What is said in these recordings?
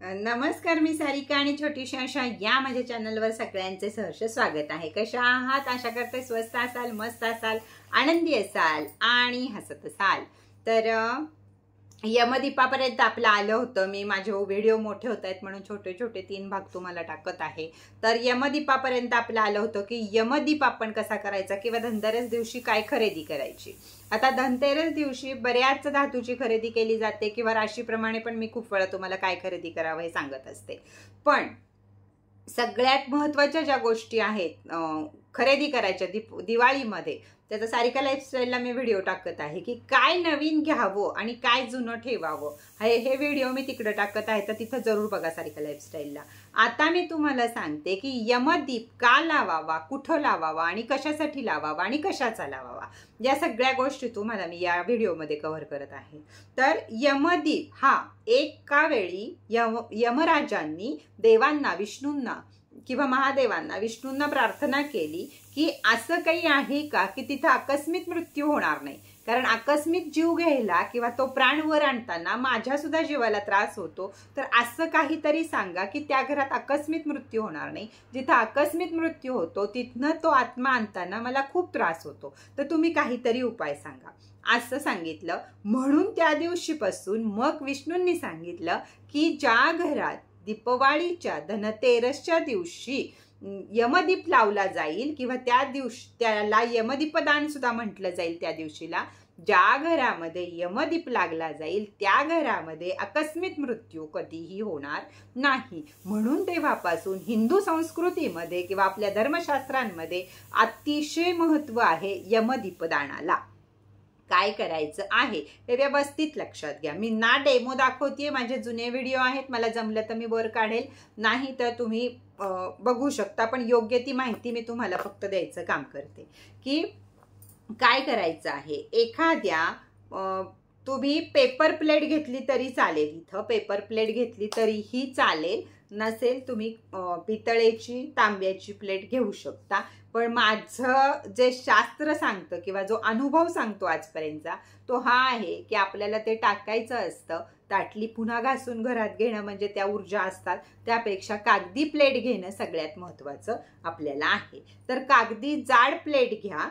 नमस्कार, मी सारिका आणि छोटीशी आशा या माझ्या चॅनलवर सगळ्यांचे सहर्ष स्वागत आहे। कशा आहात? आशा करते स्वस्त असाल, मस्त असाल, आनंदी असाल आणि हसत असाल। तर यमदीपापर्यंत आपलं आलं होतं। मी माझे व्हिडिओ मोठे होत आहेत म्हणून छोटे छोटे 3 भाग तुम्हाला टाकत आहे। तर यमदीपापर्यंत आपलं आलं होतं की यमदीप आपण कसा करायचा किंवा धनतेरस दिवशी काय खरेदी करायची। आता धनतेरस दिवशी बऱ्याच धातूची खरेदी केली जाते किंवा राशीप्रमाणे पण मी खूप वेळा तुम्हाला काय खरेदी करावं हे सांगत असते। पण सगळ्यात महत्त्वाच्या ज्या गोष्टी आहेत खरेदी करायच्या दिवाळीमध्ये, त्याचा सारिका लाईफस्टाईलला मी व्हिडिओ टाकत आहे की काय नवीन घ्यावं आणि काय जुनं ठेवावं। हे व्हिडिओ मी तिकडे टाकत आहे, तर तिथं जरूर बघा सारिका लाईफस्टाईलला। आता मी तुम्हाला सांगते की यमदीप का लावावा, कुठं लावावा आणि कशासाठी लावावा आणि कशाचा लावावा, या सगळ्या गोष्टी तुम्हाला मी या व्हिडिओमध्ये कव्हर करत आहे। तर यमदीप हा एका वेळी यमराजांनी देवांना, विष्णूंना किंवा महादेवांना, विष्णूंना प्रार्थना केली की असं काही आहे का की तिथं आकस्मिक मृत्यू होणार नाही। कारण आकस्मिक जीव घ्यायला किंवा तो प्राण वर आणताना माझ्या सुद्धा जीवाला त्रास होतो। तर असं काहीतरी सांगा की त्या घरात आकस्मिक मृत्यू होणार नाही। जिथं आकस्मिक मृत्यू होतो तिथनं तो आत्मा आणताना मला खूप त्रास होतो, तर तुम्ही काहीतरी उपाय सांगा असं सांगितलं। म्हणून त्या दिवशीपासून मग विष्णूंनी सांगितलं की ज्या घरात दीपावलीच्या धनतेरसच्या दिवशी यमदीप लावला जाईल किंवा त्या दिवशी त्याला यमदीपदान सुद्धा म्हटलं जाईल, त्या दिवशीला ज्या घरामध्ये यमदीप लागला जाईल त्या घरामध्ये आकस्मिक मृत्यू कधीही होणार नाही। म्हणून तेव्हापासून हिंदू संस्कृतीमध्ये किंवा आपल्या धर्मशास्त्रांमध्ये अतिशय महत्त्व आहे यमदीपदानाला। काय करायचं आहे हे व्यवस्थित लक्षात घ्या। मी ना डेमो दाखवतेय, माझे जुने व्हिडिओ आहेत, मला जमलं तर मी वर काढेल, नाही तर तुम्ही बघू शकता। पण योग्य ती माहिती मी तुम्हाला फक्त द्यायचं काम करते की काय करायचं आहे। एखाद्या तुम्ही पेपर प्लेट घेतली तरी चालेल, इथं पेपर प्लेट घेतली तरीही चालेल, नसेल तुम्ही पितळेची, तांब्याची प्लेट घेऊ शकता। पण माझं जे शास्त्र सांगतं किंवा जो अनुभव सांगतो आजपर्यंतचा, तो हा आहे की आपल्याला ते टाकायचं असतं। ताटली पुन्हा घासून घरात घेणं म्हणजे त्या ऊर्जा असतात, त्यापेक्षा कागदी प्लेट घेणं सगळ्यात महत्त्वाचं आपल्याला आहे। तर कागदी जाड प्लेट घ्या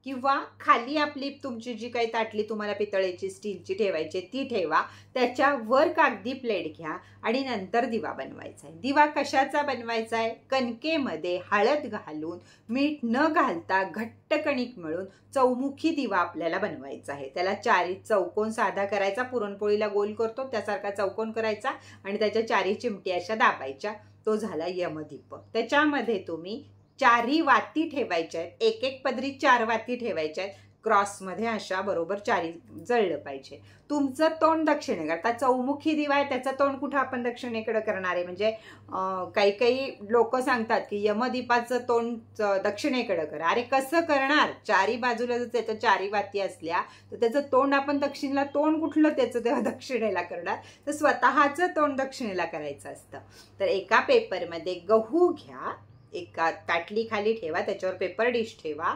किंवा खाली आपली तुमची जी काही ताटली तुम्हाला पितळेची, स्टीलची ठेवायची ती ठेवा, त्याच्यावर कागदी प्लेट घ्या आणि नंतर दिवा बनवायचा आहे। दिवा कशाचा बनवायचा आहे? कणकेमध्ये हळद घालून, मीठ न घालता घट्ट कणिक मिळून चौमुखी दिवा आपल्याला बनवायचा आहे। त्याला चारी चौकोन साधा करायचा, पुरणपोळीला गोल करतो त्यासारखा चौकोन करायचा आणि त्याच्या चारी चिमटी अशा दाबायच्या, तो झाला यमदीप। त्याच्यामध्ये तुम्ही 4 वाती ठेवायच्या आहेत, एक एक पदरी 4 वाती ठेवायच्या आहेत, क्रॉसमध्ये अशा बरोबर 4 जळलं पाहिजे। तुमचं तोंड दक्षिणेकडे, आता चौमुखी दिवा आहे त्याचं तोंड कुठं आपण दक्षिणेकडे करणार आहे? म्हणजे काही काही लोक सांगतात की यमदीपाचं तोंड दक्षिणेकडे करा। अरे कसं करणार? 4 बाजूला जर त्याच्या 4 वाती असल्या तर त्याचं तोंड आपण दक्षिणेला, तोंड कुठलं त्याचं तेव्हा दक्षिणेला करणार, तर स्वतःचं तोंड दक्षिणेला करायचं असतं। तर एका पेपरमध्ये गहू घ्या, एका ताटली खाली ठेवा, त्याच्यावर पेपर डिश ठेवा,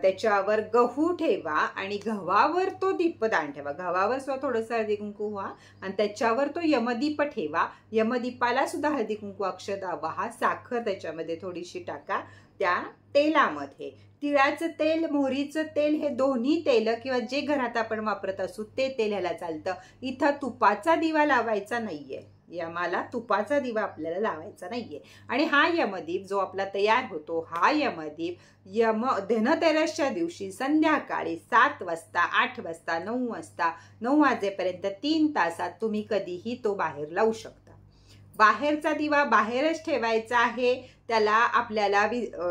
त्याच्यावर गहू ठेवा आणि गव्हावर तो दीपदान ठेवा। गव्हावर सुद्धा थोडंसं हळदी कुंकू व्हा आणि त्याच्यावर तो यमदीप ठेवा। यमदीपाला सुद्धा हळदी कुंकू अक्षता वाहा, साखर त्याच्यामध्ये थोडीशी टाका। त्या तेलामध्ये तिळाचं तेल, मोहरीचं तेल, हे दोन्ही तेल किंवा जे घरात आपण वापरत असू ते तेल ह्याला चालतं। इथं तुपाचा दिवा लावायचा नाहीये, यमाला तुपाचा दिवा आपल्याला लावायचा नाहीये। आणि हा यमदीप जो आपला तयार होतो, हा यमदीप धनतेरसच्या दिवशी संध्याकाळी 7 वाजता, 8 वाजता, 9 वाजता, 9 वाजेपर्यंत 3 तासात तुम्ही कधीही तो बाहेर लावू शकता। बाहेरचा दिवा बाहेरच ठेवायचा आहे, त्याला आपल्याला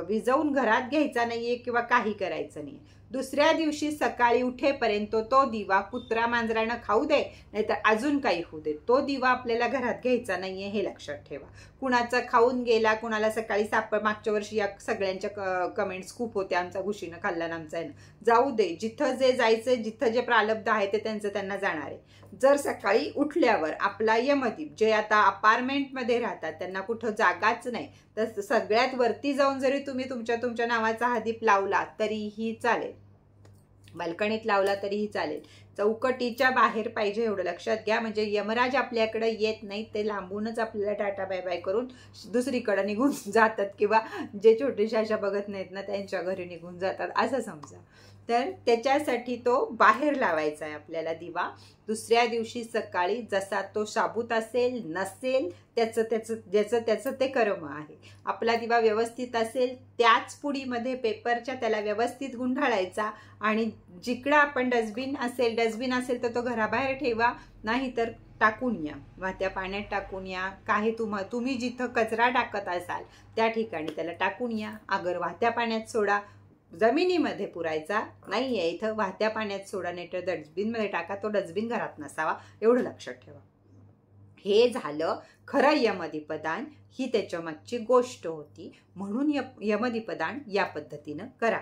विजवून घरात घ्यायचा नाहीये किंवा काही करायचं नाही। दुसऱ्या दिवशी सकाळी उठेपर्यंत तो दिवा कुत्रा मांजरानं खाऊ दे, नाहीतर अजून काही होऊ दे, तो दिवा आपल्याला घरात घ्यायचा नाहीये, हे लक्षात ठेवा। कुणाचा खाऊन गेला, कुणाला सकाळी मागच्या वर्षी या सगळ्यांच्या कमेंट्स खूप होत्या, आमचा घुशीनं खाल्ला ना आमचा, जाऊ दे, जिथं जे जायचं, जिथं जे प्रारब्ध आहे ते त्यांचं त्यांना जाणार आहे। जर सकाळी उठल्यावर आपला यमदीप, जे आता अपार्टमेंटमध्ये राहतात त्यांना कुठं जागाच नाही, तर सगळ्यात वरती जाऊन जरी तुम्ही तुमच्या नावाचा हा दीप लावला तरीही चालेल, बाल्कनीत लावला तरीही चालेल। चौकटीच्या बाहेर पाहिजे एवढं लक्षात घ्या. म्हणजे यमराज आपल्याकडे येत नाहीत, ते लांबूनच आपल्याला टाटा बाय बाय करून दुसरीकडे निघून जातात, किंवा जे छोटेशा अशा बघत नाहीत ना त्यांच्या घरी निघून जातात असं समजा. तर त्याच्यासाठी तो बाहेर लावायचा आहे आपल्याला दिवा. दुसऱ्या दिवशी सकाळी जसा तो शाबूत असेल नसेल त्याचं ते कर्म आहे. आपला दिवा व्यवस्थित असेल त्याच पुडीमध्ये पेपरच्या त्याला व्यवस्थित गुंडाळायचा, आणि जिकडं आपण डस्टबिन असेल तर तो घराबाहेर ठेवा, नाही तर टाकून या, वाहत्या पाण्यात टाकून या. काही तुम्ही जिथं कचरा टाकत असाल त्या ठिकाणी त्याला टाकून या. अगर वाहत्या पाण्यात सोडा, जमिनीमध्ये पुरायचा नाहीये इथं, वाहत्या पाण्यात सोडा, नाही तर डस्टबिनमध्ये टाका. तो डस्टबिन घरात नसावा एवढं लक्षात ठेवा. हे झालं खरं यमदीपदान, ही त्याच्या मागची गोष्ट होती. म्हणून यमदीपदान या पद्धतीनं करा.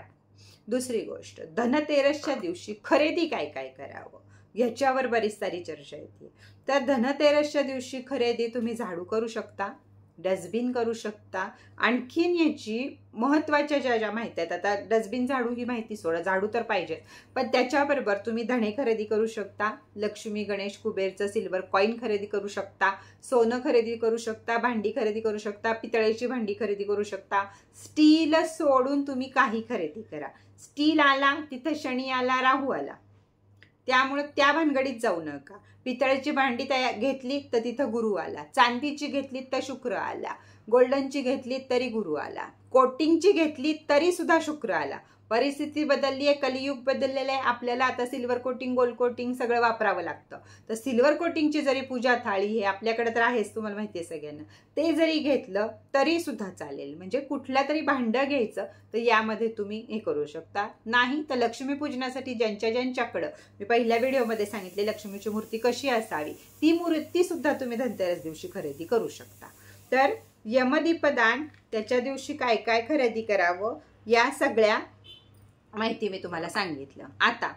दुसरी गोष्ट, धनतेरसच्या दिवशी खरेदी काय काय करावं याच्यावर बरीच सारी चर्चा येते. तर धनतेरसच्या दिवशी खरेदी तुम्ही झाडू करू शकता, डस्टबिन करू शकता. आणखीन याची महत्त्वाच्या ज्या माहिती आहेत, आता डस्टबिन झाडू ही माहिती सोडा, झाडू तर पाहिजे, पण त्याच्याबरोबर तुम्ही धणे खरेदी करू शकता, लक्ष्मी गणेश कुबेरचं सिल्वर कॉईन खरेदी करू शकता, सोनं खरेदी करू शकता, भांडी खरेदी करू शकता, पितळेची भांडी खरेदी करू शकता. स्टील सोडून तुम्ही काही खरेदी करा. स्टील आला तिथं शनी आला, राहू आला, त्यामुळे त्या भानगडीत जाऊ नका. पितळेची भांडी घेतली तर तिथं गुरु आला, चांदीची घेतली तर शुक्र आला, गोल्डनची घेतली तरी गुरु आला, कोटिंगची घेतली तरी सुद्धा शुक्र आला. परिस्थिती बदलली आहे, कलियुग बदललेलं आहे, आपल्याला आता सिल्वर कोटिंग गोल्ड कोटिंग सगळं वापरावं लागतं. तर सिल्वर कोटिंगची जरी पूजा थाळी हे आपल्याकडे तर आहेच, तुम्हाला माहिती आहे सगळ्यांना, ते जरी घेतलं तरी सुद्धा चालेल. म्हणजे कुठल्या तरी भांडं घ्यायचं तर यामध्ये तुम्ही हे करू शकता. नाही तर लक्ष्मीपूजनासाठी ज्यांच्याकडं मी पहिल्या व्हिडिओमध्ये सांगितले लक्ष्मीची मूर्ती कशी असावी, ती मूर्ती सुद्धा तुम्ही धनतेरस दिवशी खरेदी करू शकता. तर यमदीपदान त्याच्या दिवशी काय काय खरेदी करावं या सगळ्या माहिती मी तुम्हाला सांगितलं. आता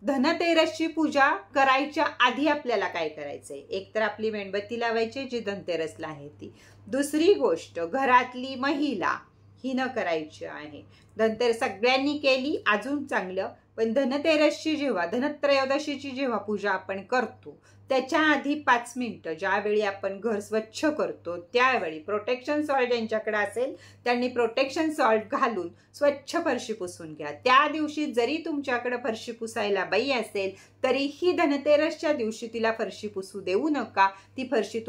धनतेरसची पूजा करायच्या आधी आपल्याला काय करायचंय, एक तर आपली मेणबत्ती लावायची जी धनतेरसला आहे ती. दुसरी गोष्ट, घरातली महिला ही न करायची आहे. धनतेरस सगळ्यांनी केली अजून चांगलं, पण धनतेरसची जेव्हा धनत्रयोदशीची जेव्हा पूजा आपण करतो त्याच्या आधी 5 मिनिटं ज्यावेळी आपण घर स्वच्छ करतो त्यावेळी प्रोटेक्शन सॉल्ट ज्यांच्याकडे असेल त्यांनी प्रोटेक्शन सॉल्ट घालून स्वच्छ फरशी पुसून घ्या. त्या दिवशी जरी तुमच्याकडे फरशी पुसायला बाई असेल तरीही धनतेरसच्या दिवशी तिला फरशी पुसू देऊ नका. ती फरशी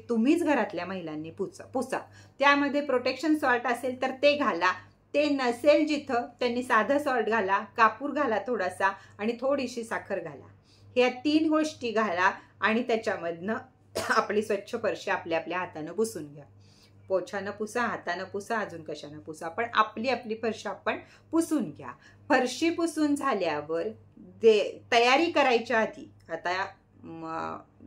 तुम्हीच घरातल्या महिलांनी पुसा. त्यामध्ये प्रोटेक्शन सॉल्ट असेल तर ते घाला, ते नसेल जिथं त्यांनी साधं सॉल्ट घाला, कापूर घाला थोडासा आणि थोडीशी साखर घाला. ह्या 3 गोष्टी घाला आणि त्याच्यामधनं आपली स्वच्छ फरशी आपल्या आपल्या हातानं पुसून घ्या. पोछानं पुसा, हातानं पुसा, अजून कशानं पुसा, पण आपली फरशी आपण पुसून घ्या. फरशी पुसून झाल्यावर तयारी करायच्या आधी, आता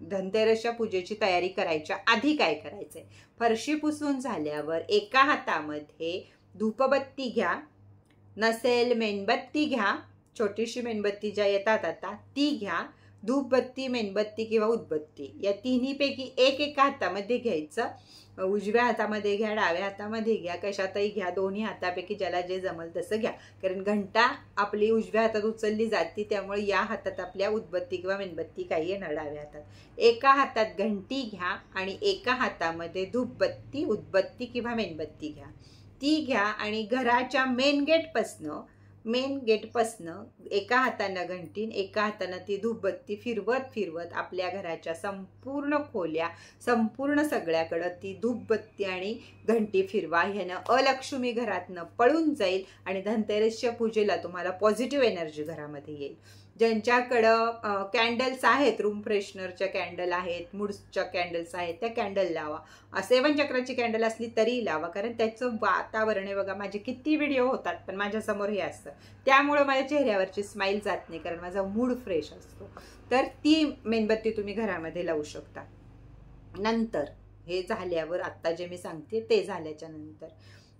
धनतेरसच्या पूजेची तयारी करायच्या आधी काय करायचंय, फरशी पुसून झाल्यावर एका हातामध्ये धूपबत्ती घ्या, नसेल मेणबत्ती घ्या, छोटीशी मेणबत्ती ज्या येतात आता ती घ्या. धूपबत्ती, मेणबत्ती किंवा उदबत्ती या तिन्हीपैकी एका हातामध्ये घ्यायचं. उजव्या हातामध्ये घ्या, डाव्या हातामध्ये घ्या, कशातही घ्या, दोन्ही हातापैकी ज्याला जे जमल तसं घ्या. कारण घंटा आपली उजव्या हातात उचलली जाते, त्यामुळे या हातात आपल्या उदबत्ती किंवा मेणबत्ती काही येणार डाव्या हातात. एका हातात घंटी घ्या आणि एका हातामध्ये धूपबत्ती, उदबत्ती किंवा मेणबत्ती घ्या. ती घ्या आणि घराच्या मेन गेटपासनं एका हातानं घंटीन एका हातानं ती धूपबत्ती फिरवत आपल्या घराच्या संपूर्ण खोल्या, संपूर्ण सगळ्याकडं ती धूपबत्ती आणि घंटी फिरवा. ह्यानं अलक्ष्मी घरातनं पळून जाईल आणि धनतेरसच्या पूजेला तुम्हाला पॉझिटिव्ह एनर्जी घरामध्ये येईल. ज्यांच्याकडं कॅन्डल्स आहेत, रूम फ्रेशनरच्या कॅन्डल आहेत, मूड्सच्या कॅन्डल्स आहेत, त्या कॅन्डल लावा. 7 चक्राची कॅन्डल असली तरी लावा, कारण त्याचं वातावरण आहे बघा. माझे किती व्हिडिओ होतात पण माझ्यासमोर हे असतं, त्यामुळं माझ्या चेहऱ्यावरची स्माईल जात नाही, कारण माझा मूड फ्रेश असतो. तर ती मेणबत्ती तुम्ही घरामध्ये लावू शकता. नंतर हे झाल्यावर, आत्ता जे मी सांगते ते झाल्याच्या नंतर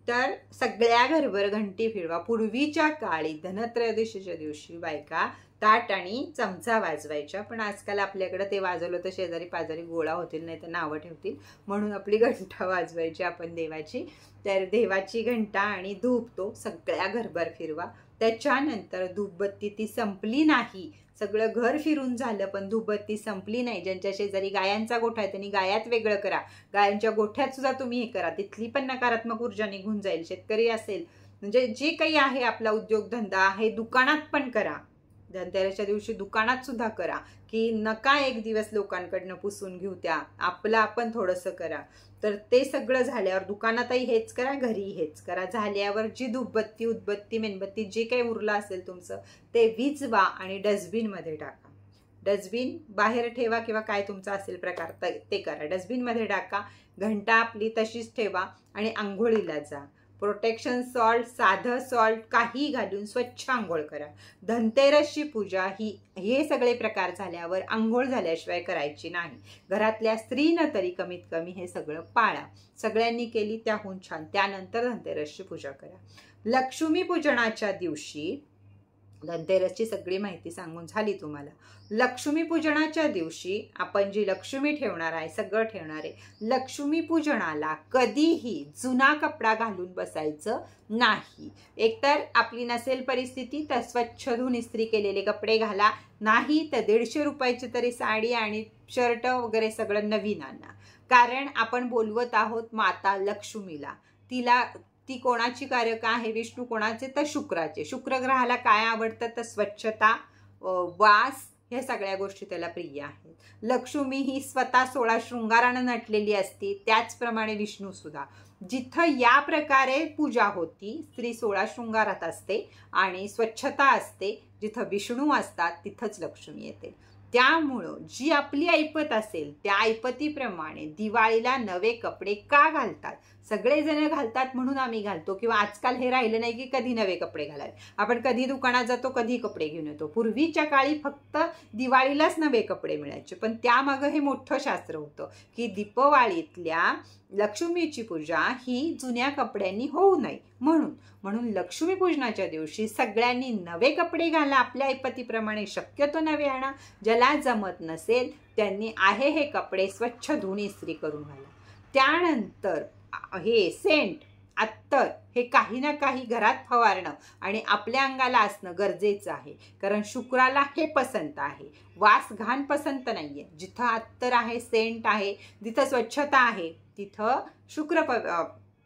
तर सगळ्या घरभर घंटी फिरवा. पूर्वीच्या काळी धनत्रयोदशीच्या दिवशी बायका ताट आणि चमचा वाजवायच्या, पण आजकाल आपल्याकडे ते वाजवलं तर शेजारी पाजारी गोळा होतील, नाही तर नावं ठेवतील, म्हणून आपली घंटा वाजवायची आपण देवाची. तर देवाची घंटा आणि धूप तो सगळ्या घरभर फिरवा. त्याच्यानंतर धूपबत्ती ती संपली नाही, सगळं घर फिरून झालं पण धूपबत्ती संपली नाही, ज्यांच्या शेजारी गायांचा गोठा आहे त्यांनी गायात वेगळं करा, गायांच्या गोठ्यात सुद्धा तुम्ही हे करा, तिथली पण नकारात्मक ऊर्जा निघून जाईल. शेतकरी असेल म्हणजे जे काही आहे आपला उद्योगधंदा आहे, दुकानात पण करा, धनतेरसच्या दिवशी दुकानात सुद्धा करा, की नका एक दिवस लोकांकडनं पुसून घेऊ, त्या आपलं आपण थोडंसं करा. तर ते सगळं झाल्यावर दुकानातही हेच करा, घरी हेच करा. झाल्यावर जी धूपबत्ती उदबत्ती मेणबत्ती जे काही उरलं असेल तुमचं ते विझवा आणि डस्टबिनमध्ये टाका. डस्टबिन बाहेर ठेवा किंवा काय तुमचा असेल प्रकार ते करा, डस्टबिनमध्ये टाका. घंटा आपली तशीच ठेवा आणि आंघोळीला जा. प्रोटेक्शन सॉल्ट, साधं सॉल्ट काही घालून स्वच्छ आंघोळ करा. धनतेरसची पूजा हे सगळे प्रकार झाल्यावर आंघोळ झाल्याशिवाय करायची नाही. घरातल्या स्त्रीनं तरी कमीत कमी हे सगळं पाळा. सगळ्यांनी केली त्याहून छान. त्यानंतर धनतेरसची पूजा करा. लक्ष्मी पूजनाच्या दिवशी, धनतेरसची सगळी माहिती सांगून झाली तुम्हाला. लक्ष्मी पूजनाच्या दिवशी आपण जी लक्ष्मी ठेवणार आहे, सगळं ठेवणार आहे, लक्ष्मी पूजनाला कधीही जुना कपडा घालून बसायचं नाही. एकतर आपली नसेल परिस्थिती तर स्वच्छ धुवून इस्त्री केलेले कपडे घाला, नाही तर 150 रुपयाची तरी साडी आणि शर्ट वगैरे सगळं नवीन आणा. कारण आपण बोलवत आहोत माता लक्ष्मीला. ती कोणाची कारक आहे? विष्णू. कोणाचे? तर शुक्राचे. शुक्र ग्रहाला काय आवडतं? तर स्वच्छता, वास, ह्या सगळ्या गोष्टी त्याला प्रिय आहेत. लक्ष्मी ही स्वतः 16 शृंगारानं नटलेली असती, त्याचप्रमाणे विष्णू सुद्धा. जिथं या प्रकारे पूजा होती, स्त्री 16 शृंगारात असते आणि स्वच्छता असते, जिथं विष्णू असतात तिथंच लक्ष्मी येते. त्यामुळं जी आपली ऐपत असेल त्या ऐपतीप्रमाणे दिवाळीला नवे कपडे का घालतात? सगळेजण घालतात म्हणून आम्ही घालतो, किंवा आजकाल हे राहिलं नाही की कधी नवे कपडे घालावे. आपण कधी दुकानात जातो, कधी कपडे घेऊन येतो. पूर्वीच्या काळी फक्त दिवाळीलाच नवे कपडे मिळायचे, पण त्यामागं हे मोठं शास्त्र होतं की दीपावलीतल्या लक्ष्मीची पूजा ही जुन्या कपड्यांनी होऊ नये म्हणून लक्ष्मी पूजनाच्या दिवशी सगळ्यांनी नवे कपडे घाला. आपल्या ऐपतीप्रमाणे शक्यतो नवे आणा. ज्याला जमत नसेल त्यांनी आहे हे कपडे स्वच्छ धुवून इस्त्री करून घाला. त्यानंतर हे सेंट, अत्तर हे काही ना काही घरात फवारणं आणि आपल्या अंगाला असणं गरजेचं आहे. कारण शुक्राला हे पसंत आहे, वास घाण पसंत नाहीये. जिथं अत्तर आहे, सेंट आहे, जिथं स्वच्छता आहे तिथं शुक्र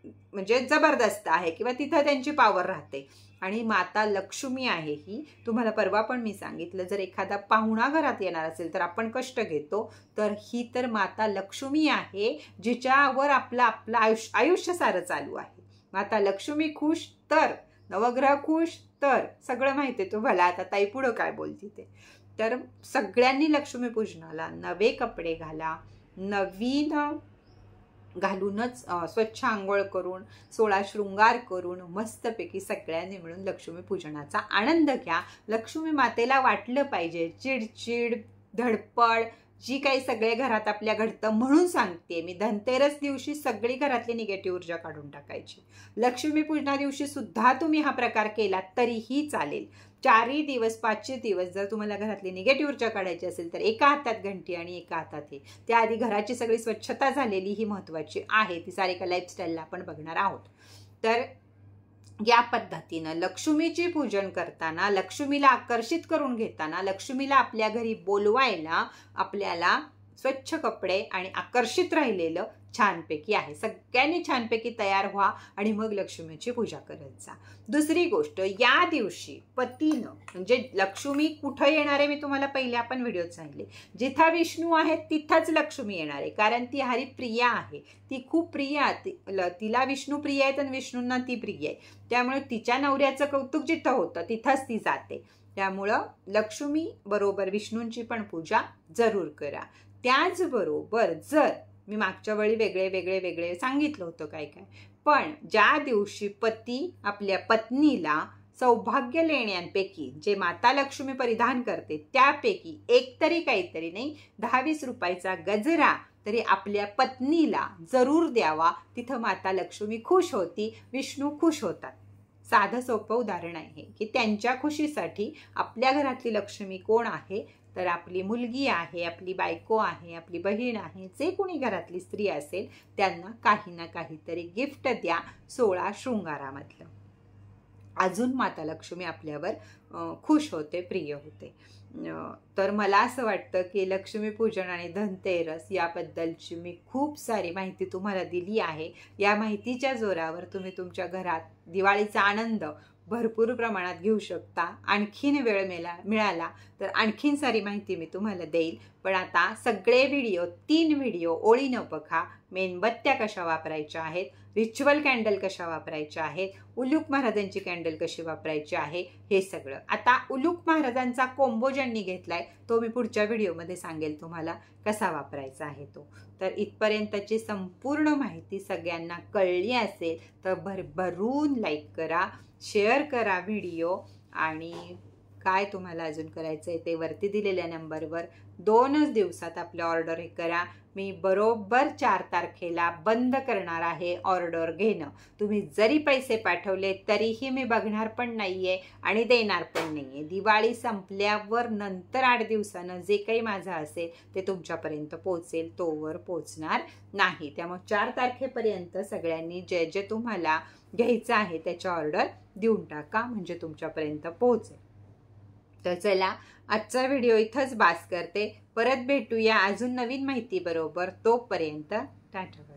म्हणजे जबरदस्त आहे, किंवा तिथं त्यांची पावर राहते. आणि माता लक्ष्मी आहे ही. तुम्हाला परवा पण मी सांगितलं, जर एखादा पाहुणा घरात येणार असेल तर आपण कष्ट घेतो, तर ही तर माता लक्ष्मी आहे जिच्यावर आपलं आयुष्य सारं चालू आहे. माता लक्ष्मी खुश तर नवग्रह खुश तर सगळं माहिती आहे तुम्हाला. आता ताई पुढं काय बोलती ते. तर सगळ्यांनी लक्ष्मी पूजनाला नवे कपडे घाला, नवीन घालूनच स्वच्छ आंघोळ करून 16 शृंगार करून मस्तपैकी सगळ्यांनी मिळून लक्ष्मी पूजनाचा आनंद घ्या. लक्ष्मी मातेला वाटलं पाहिजे चिडचिड, धडपड जी काही सगळे घरात आपल्या घडतं. म्हणून सांगते मी, धनतेरस दिवशी सगळी घरातली निगेटिव्ह ऊर्जा काढून टाकायची. लक्ष्मी पूजना दिवशी सुद्धा तुम्ही हा प्रकार केला तरीही चालेल. 4 दिवस 5 दिवस जर तुम्हाला घरातली निगेटिव्ह ऊर्जा काढायची असेल तर एका हातात घंटी आणि एका हातात हे. त्याआधी घराची सगळी स्वच्छता झालेली ही महत्त्वाची आहे. ती सारिका लाईफस्टाईलला आपण बघणार आहोत. तर या पद्धतीनं लक्ष्मीची पूजन करताना, लक्ष्मीला आकर्षित करून घेताना, लक्ष्मीला आपल्या घरी बोलवायला आपल्याला स्वच्छ कपडे आणि आकर्षित राहिलेलं छानपैकी आहे. सगळ्यांनी छानपैकी तयार व्हा आणि मग लक्ष्मीची पूजा करत जा. दुसरी गोष्ट, या दिवशी पतीनं म्हणजे लक्ष्मी कुठं येणार आहे मी तुम्हाला पहिले आपण व्हिडिओत सांगितले. जिथं विष्णू आहेत तिथंच लक्ष्मी येणार आहे. कारण ती हरिप्रिया आहे, ती खूप प्रिय आहे. तिला विष्णू प्रिय आहेत आणि विष्णूंना ती प्रिय आहे. त्यामुळे तिच्या नवऱ्याचं कौतुक जिथं होतं तिथंच ती जाते. त्यामुळं लक्ष्मी बरोबर विष्णूंची पण पूजा जरूर करा. त्याचबरोबर जर मी मागच्या वेळी वेगळे सांगितलं होतं काय पण ज्या दिवशी पती आपल्या पत्नीला सौभाग्य लेण्यांपैकी जे माता लक्ष्मी परिधान करते त्यापैकी एकतरी काहीतरी नाही 10-20 रुपयाचा गजरा तरी आपल्या पत्नीला जरूर द्यावा. तिथं माता लक्ष्मी खुश होती, विष्णू खुश होतात. साधं सोपं उदाहरण आहे की त्यांच्या खुशीसाठी आपल्या घरातली लक्ष्मी कोण आहे तर आपली मुलगी आहे, आपली बायको आहे, आपली बहीण आहे, जे कोणी घरातली स्त्री असेल त्यांना काही ना काहीतरी गिफ्ट द्या 16 शृंगारामधलं. अजून माता लक्ष्मी आपल्यावर खुश होते, प्रिय होते. तर मला असं वाटतं की लक्ष्मीपूजन आणि धनतेरस याबद्दलची मी खूप सारी माहिती तुम्हाला दिली आहे. या माहितीच्या जोरावर तुम्ही तुमच्या घरात दिवाळीचा आनंद भरपूर प्रमाणात घेऊ शकता. आणखीन वेळ मिळाला तर आणखीन सारी माहिती मी तुम्हाला देईल. पण आता सगळे व्हिडिओ 3 व्हिडिओ ओळी न बघा. मेणबत्त्या कशा वापरायच्या आहेत, रिच्युअल कॅन्डल कशा वापरायच्या आहेत, उलूक महाराजांची कॅन्डल कशी वापरायची आहे, हे सगळं. आता उलूक महाराजांचा कोंबो ज्यांनी घेतलाय तो मी पुढच्या व्हिडिओमध्ये सांगेल तुम्हाला कसा वापरायचा आहे तो. तर इथपर्यंतची संपूर्ण माहिती सगळ्यांना कळली असेल तर भरभरून लाईक करा, शेअर करा व्हिडिओ. आणि काय तुम्हाला अजून करायचं आहे ते वरती दिलेल्या नंबरवर 2च दिवसात आपलं ऑर्डर हे करा. मी बरोबर 4 तारखेला बंद करणार आहे ऑर्डर घेणं. तुम्ही जरी पैसे पाठवले तरीही मी बघणार पण नाहीये आणि देणार पण नाहीये. दिवाळी संपल्यावर नंतर 8 दिवसानं जे काही माझं असेल ते तुमच्यापर्यंत पोहोचेल, तोवर पोहोचणार नाही. त्यामुळे 4 तारखेपर्यंत सगळ्यांनी जे जे तुम्हाला घ्यायचं आहे त्याच्या ऑर्डर देऊन टाका, म्हणजे तुमच्यापर्यंत पोहोचेल. तर चला, आजचा व्हिडिओ इथंच बास करते. परत भेटूया अजून नवीन माहिती बरोबर. तोपर्यंत टाटा.